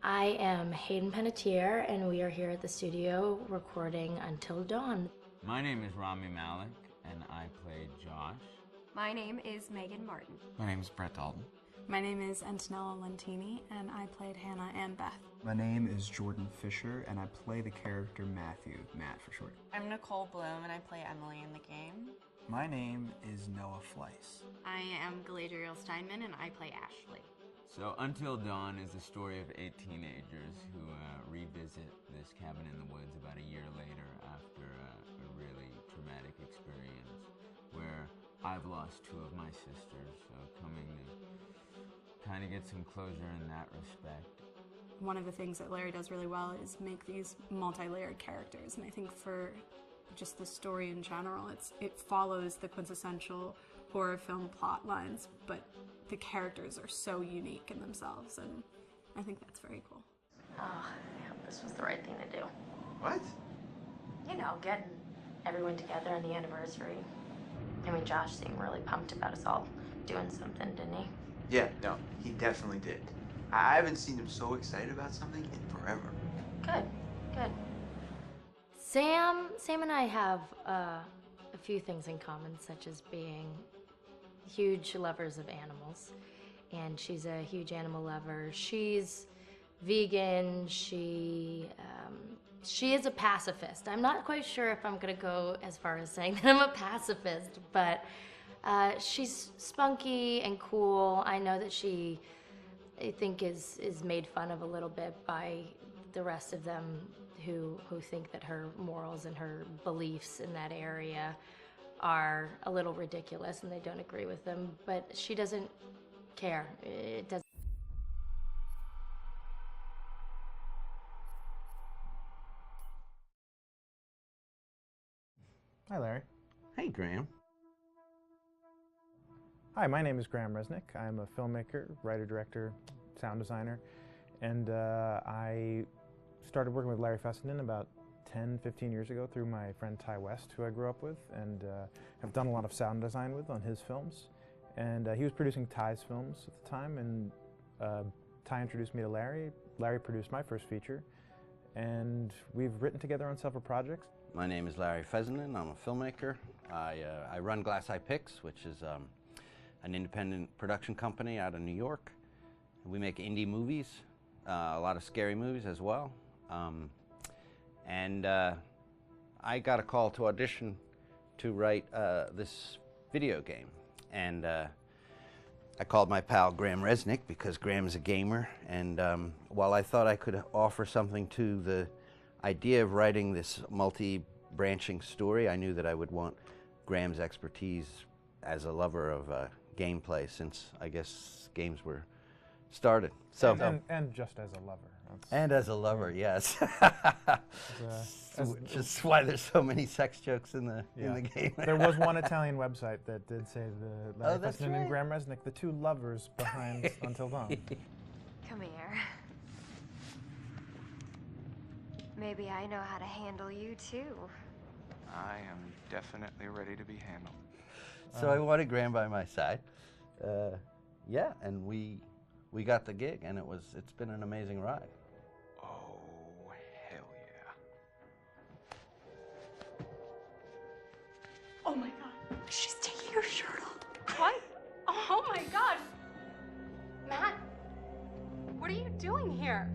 I am Hayden Panettiere, and we are here at the studio recording Until Dawn. My name is Rami Malek, and I play Josh. My name is Megan Martin. My name is Brett Dalton. My name is Antonella Lentini, and I played Hannah and Beth. My name is Jordan Fisher, and I play the character Matthew, Matt for short. I'm Nicole Bloom, and I play Emily in the game. My name is Noah Fleiss. I am Galadriel Steinman, and I play Ashley. So Until Dawn is the story of 8 teenagers who revisit this cabin in the woods about a year later after a really traumatic experience where I've lost 2 of my sisters, so coming to kind of get some closure in that respect. One of the things that Larry does really well is make these multi-layered characters, and I think for just the story in general, it follows the quintessential horror film plot lines, but the characters are so unique in themselves, and I think that's very cool. Oh, I hope this was the right thing to do. What? You know, getting everyone together on the anniversary. I mean, Josh seemed really pumped about us all doing something, didn't he? Yeah, no, he definitely did. I haven't seen him so excited about something in forever. Good, good. Sam and I have a few things in common, such as being huge lovers of animals, and she's a huge animal lover. She's vegan. She is a pacifist. I'm not quite sure if I'm gonna go as far as saying that I'm a pacifist, but she's spunky and cool. I know that she, I think, is made fun of a little bit by the rest of them who think that her morals and her beliefs in that area are a little ridiculous and they don't agree with them, but she doesn't care. It doesn't. Hi, Larry. Hey, Graham. Hi, my name is Graham Resnick. I'm a filmmaker, writer, director, sound designer, and I started working with Larry Fessenden about 10, 15 years ago through my friend Ty West, who I grew up with, and have done a lot of sound design with on his films. And he was producing Ty's films at the time, and Ty introduced me to Larry. Larry produced my first feature, and we've written together on several projects. My name is Larry Fessenden. I'm a filmmaker. I run Glass Eye Pix, which is an independent production company out of New York. We make indie movies, a lot of scary movies as well. And I got a call to audition to write this video game. And I called my pal Graham Resnick because Graham is a gamer. And while I thought I could offer something to the idea of writing this multi-branching story, I knew that I would want Graham's expertise as a lover of gameplay, since I guess games were started. So and just as a lover. And as a lover, yes. Which is why there's so many sex jokes in the game. There was one Italian website that did say the Larry that's Fessenden right. and Graham Resnick, the 2 lovers behind Until Dawn. Come here. Maybe I know how to handle you, too. I am definitely ready to be handled. So I wanted Graham by my side. Yeah, and we got the gig, and it's been an amazing ride. Oh, hell yeah. Oh my God, she's taking her shirt off. What? Oh my God! Matt, what are you doing here?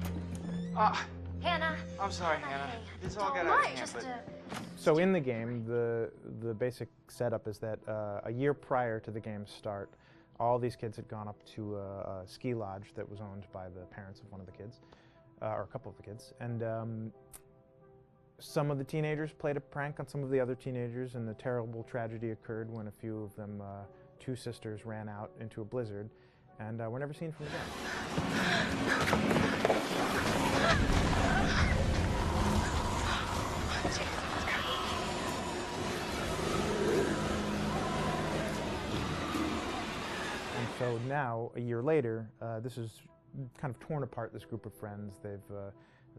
Hannah. I'm sorry, Hannah. This all got Don't out of mind, hand, just but So in the game, the basic setup is that a year prior to the game's start, all these kids had gone up to a ski lodge that was owned by the parents of one of the kids, or a couple of the kids, and some of the teenagers played a prank on some of the other teenagers, and a terrible tragedy occurred when a few of them, 2 sisters, ran out into a blizzard, and were never seen from again. And so now, a year later, this is kind of torn apart, this group of friends. They've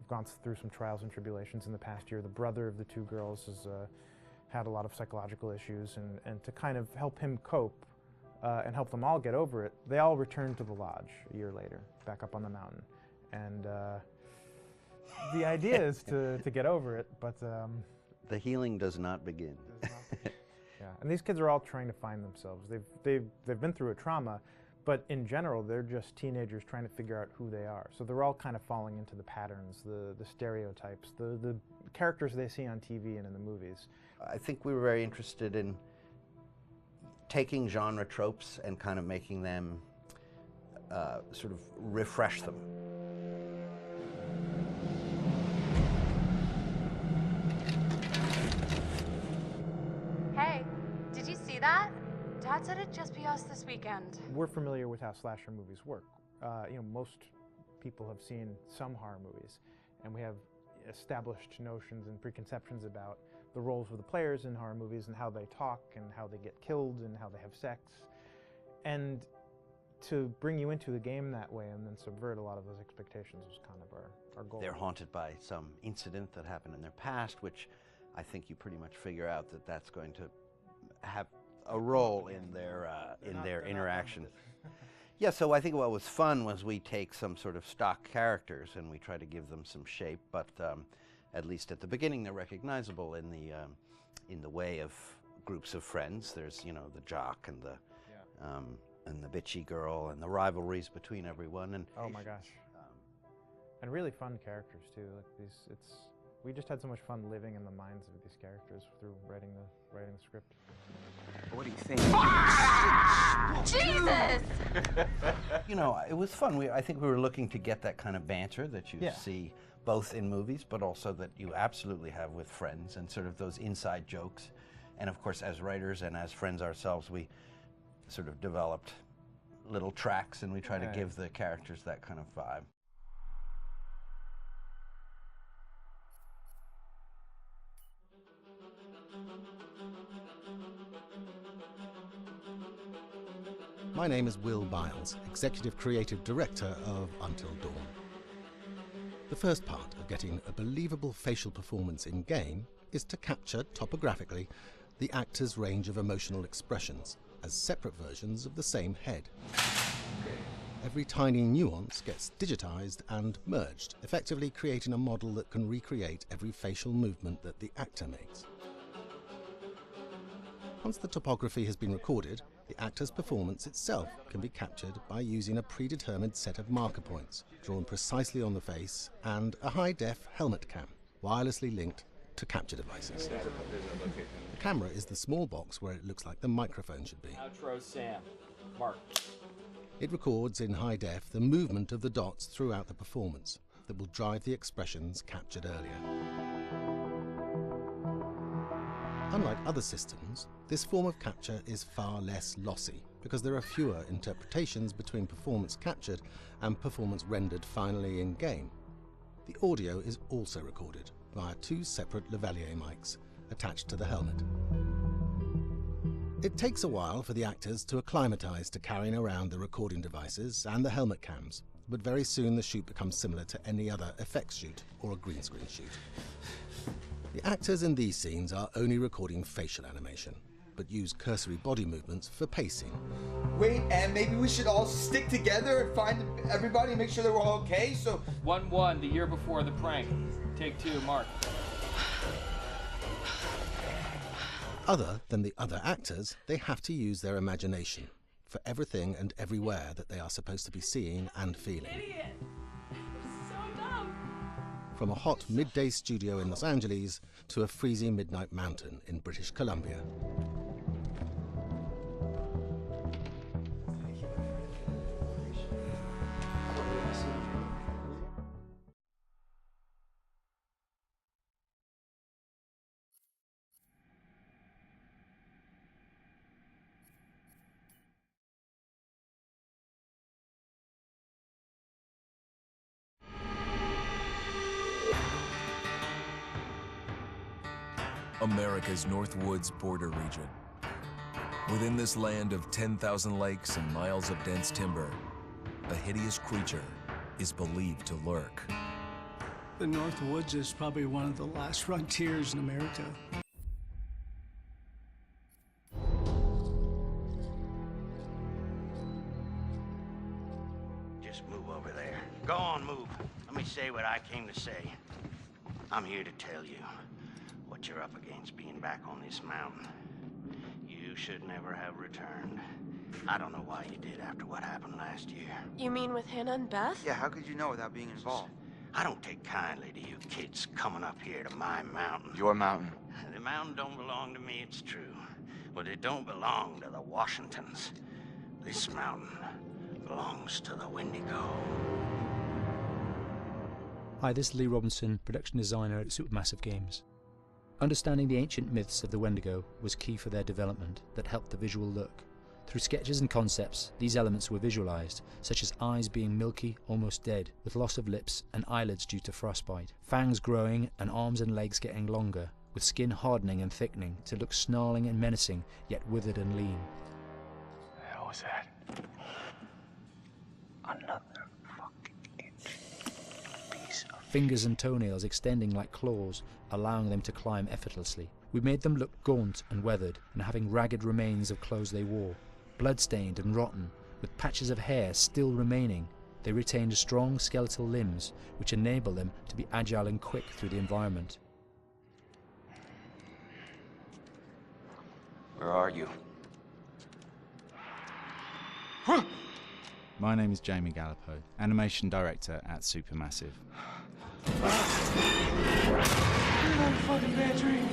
gone through some trials and tribulations in the past year. The brother of the 2 girls has had a lot of psychological issues, and to kind of help him cope and help them all get over it, they all returned to the lodge a year later, back up on the mountain. And the idea is to get over it, but the healing does not begin. yeah, and these kids are all trying to find themselves. They've been through a trauma, but in general, they're just teenagers trying to figure out who they are. So they're all kind of falling into the patterns, the stereotypes, the characters they see on TV and in the movies. I think we were very interested in taking genre tropes and kind of making them sort of refresh them. Hey, did you see that? Dad said it'd just be us this weekend. We're familiar with how slasher movies work. Most people have seen some horror movies, and we have established notions and preconceptions about the roles of the players in horror movies and how they talk and how they get killed and how they have sex. And to bring you into the game that way and then subvert a lot of those expectations was kind of our goal. They're haunted by some incident that happened in their past, which I think you pretty much figure out that that's going to have a role in their interaction. Yeah, so I think what was fun was we take some sort of stock characters and we try to give them some shape, but at least at the beginning they're recognizable in the way of groups of friends. There's, you know, the jock and the bitchy girl and the rivalries between everyone. And oh my gosh, and really fun characters too. Like we just had so much fun living in the minds of these characters through writing the script. What do you think? Jesus! You know, it was fun. I think we were looking to get that kind of banter that you see both in movies, but also that you absolutely have with friends, and sort of those inside jokes. And of course, as writers and as friends ourselves, we sort of developed little tracks, and we try to give the characters that kind of vibe. My name is Will Biles, Executive Creative Director of Until Dawn. The first part of getting a believable facial performance in-game is to capture, topographically, the actor's range of emotional expressions as separate versions of the same head. Every tiny nuance gets digitized and merged, effectively creating a model that can recreate every facial movement that the actor makes. Once the topography has been recorded, the actor's performance itself can be captured by using a predetermined set of marker points, drawn precisely on the face, and a high-def helmet cam, wirelessly linked to capture devices. The camera is the small box where it looks like the microphone should be. Outro Sam. Mark. It records in high def the movement of the dots throughout the performance that will drive the expressions captured earlier. Unlike other systems, this form of capture is far less lossy because there are fewer interpretations between performance captured and performance rendered finally in-game. The audio is also recorded via two separate lavalier mics attached to the helmet. It takes a while for the actors to acclimatize to carrying around the recording devices and the helmet cams, but very soon the shoot becomes similar to any other effects shoot or a green screen shoot. The actors in these scenes are only recording facial animation, but use cursory body movements for pacing. Wait, and maybe we should all stick together and find everybody and make sure they're all okay, so... 1-1, the year before the prank. Take 2, Mark. Other than the other actors, they have to use their imagination for everything and everywhere that they are supposed to be seeing and feeling. Idiot! So dumb! From a hot midday studio in Los Angeles to a freezing midnight mountain in British Columbia. America's Northwoods border region. Within this land of 10,000 lakes and miles of dense timber, a hideous creature is believed to lurk. The Northwoods is probably one of the last frontiers in America. Just move over there. Go on, move. came to say. I'm here to tell you what you're up against being back on this mountain. You should never have returned. I don't know why you did after what happened last year. You mean with Hannah and Beth? Yeah, how could you know without being involved? I don't take kindly to you kids coming up here to my mountain. Your mountain. The mountain don't belong to me, it's true. But it don't belong to the Washingtons. This mountain belongs to the Wendigo. Hi, this is Lee Robinson, production designer at Supermassive Games. Understanding the ancient myths of the Wendigo was key for their development that helped the visual look. Through sketches and concepts, these elements were visualized, such as eyes being milky, almost dead, with loss of lips and eyelids due to frostbite, fangs growing and arms and legs getting longer, with skin hardening and thickening to look snarling and menacing, yet withered and lean. The hell was that? Another fucking piece of... Fingers and toenails extending like claws, allowing them to climb effortlessly. We made them look gaunt and weathered, and having ragged remains of clothes they wore. Blood-stained and rotten, with patches of hair still remaining, they retained strong skeletal limbs, which enable them to be agile and quick through the environment. Where are you? My name is Jamie Gallipo, animation director at Supermassive. Fucking bad dream.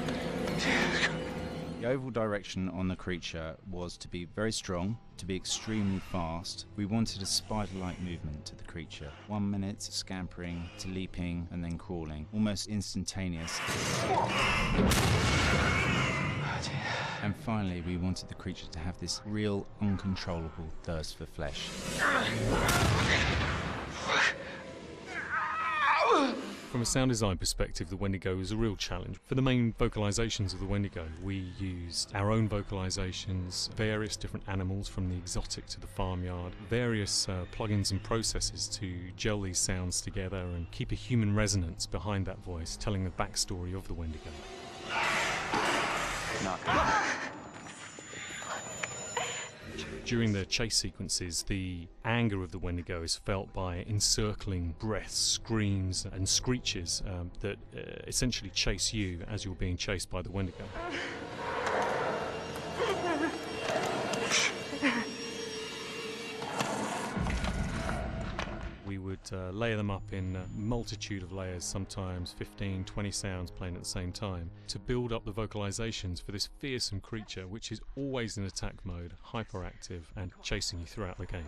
The overall direction on the creature was to be very strong, to be extremely fast. We wanted a spider-like movement to the creature. 1 minute scampering to leaping and then crawling, almost instantaneous. And finally, we wanted the creature to have this real, uncontrollable thirst for flesh. From a sound design perspective, the Wendigo is a real challenge. For the main vocalizations of the Wendigo, we used our own vocalizations, various different animals from the exotic to the farmyard, various plugins and processes to gel these sounds together and keep a human resonance behind that voice, telling the backstory of the Wendigo. During the chase sequences, the anger of the Wendigo is felt by encircling breaths, screams and screeches that essentially chase you as you're being chased by the Wendigo. We would layer them up in a multitude of layers, sometimes 15, 20 sounds playing at the same time, to build up the vocalizations for this fearsome creature which is always in attack mode, hyperactive and chasing you throughout the game.